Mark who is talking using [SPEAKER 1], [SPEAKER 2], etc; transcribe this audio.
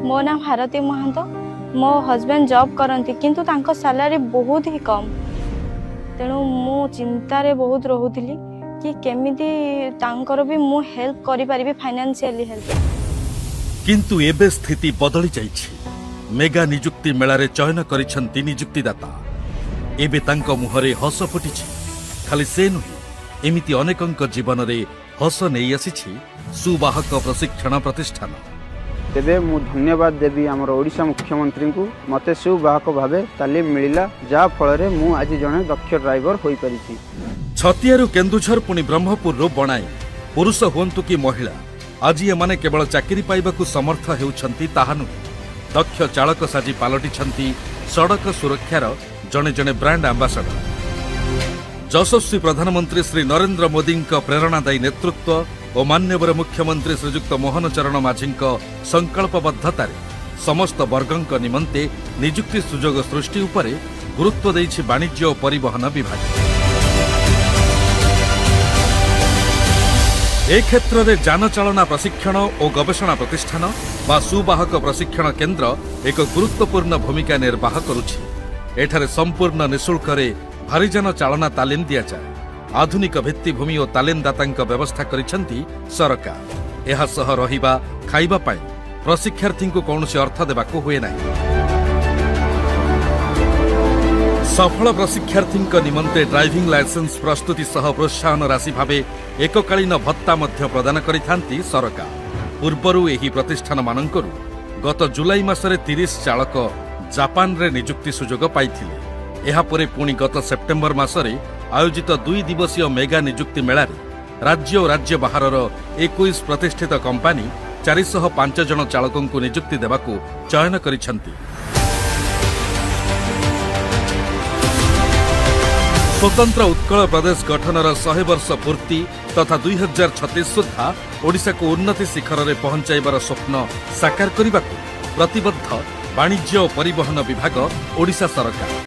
[SPEAKER 1] मो नाम भारती महांत। मो हस्बैंड जॉब करती किंतु तांको सैलरी बहुत ही कम, तेणु मु चिंतारे बहुत रोहुथिली कि केमिति तांकर भी मु हेल्प करि परिबे, फाइनेंशियली हेल्प।
[SPEAKER 2] किंतु एबे स्थिति बदली जाइछि। मेगा निजुक्ति मेलारे चयन करिछंती निजुक्तिदाता। एबे तांको मुहरे हस फुटिछि। खाली से नुहे, एमिति अनेकंक जीवन रे हस नहीं आसीछि सुवाहक प्रशिक्षण प्रतिष्ठान।
[SPEAKER 3] तेबे मु धन्यवाद देवी आमर ओडिशा मुख्यमंत्री को मते सुवाहक भावे तालीम मिलिला, जा फल रे मु आज जने दक्ष ड्राइवर होई परिछि।
[SPEAKER 2] छतियारु केन्दुझर पुणी ब्रह्मपुर रो बनाई पुरुष हुंतु कि महिला, आज एमाने केवल चाकरी पाइबाकू समर्थ हेउछंती ताहा नुहे, दक्ष चालक साजी पालटिछंती सड़क सुरक्षार जने जने ब्रांड आंबासाडर। यशस्वी प्रधानमंत्री श्री नरेंद्र मोदी प्रेरणादायी नेतृत्व और मान्यवर मुख्यमंत्री श्रीजुक्त मोहन चरण माझी संकल्पबद्धतार समस्त वर्गंक निमंते निजुक्ति सुजोग सृष्टि उपरे गुरुत्व देइछि वाणिज्य और परिवहन विभाग। ए क्षेत्र में जानचालना प्रशिक्षण और गवेषणा प्रतिष्ठान बा सुवाहक प्रशिक्षण केन्द्र एक गुरुत्वपूर्ण भूमिका निर्वाह करुछि। एठारे संपूर्ण निःशुल्क भारीजान चालना तालीम दिया जाए। आधुनिक भित्तिभूमि और तालीमदाता व्यवस्था करिसेंती सरकार। एहा सह रहिबा खाइबा पाई प्रशिक्षार्थी को कौनसी अर्थ देबाको हुए नाही। सफल प्रशिक्षार्थी निमंते ड्राइविंग लाइसेंस प्रस्तुति सह प्रोत्साहन राशि भावे एककालीन भत्ता मध्य प्रदान करिथांती सरकार। पूर्वरु एही प्रतिष्ठान मानकरू गत जुलाई मासरे 30 चालक जापान रे निजुक्ति सुजोग पाइथिले। एहापरे पुणी गत सेप्टेम्बर मासरे आयोजित 2 दिवसीय मेगा निजुक्ति मेलारे राज्य और राज्य बाहरर 21 प्रतिष्ठित कंपानी 405 जन चालकों को निजुक्ति देवाकू चयन करिछंती। स्वतंत्र उत्कल प्रदेश गठनर 100 वर्ष पूर्ति तथा 2036 सुधा ओडिशा को उन्नति शिखर में पहुंचाइबार स्वप्न साकार करने प्रतिबद्ध वाणिज्य और परिवहन विभाग ओडिशा सरकार।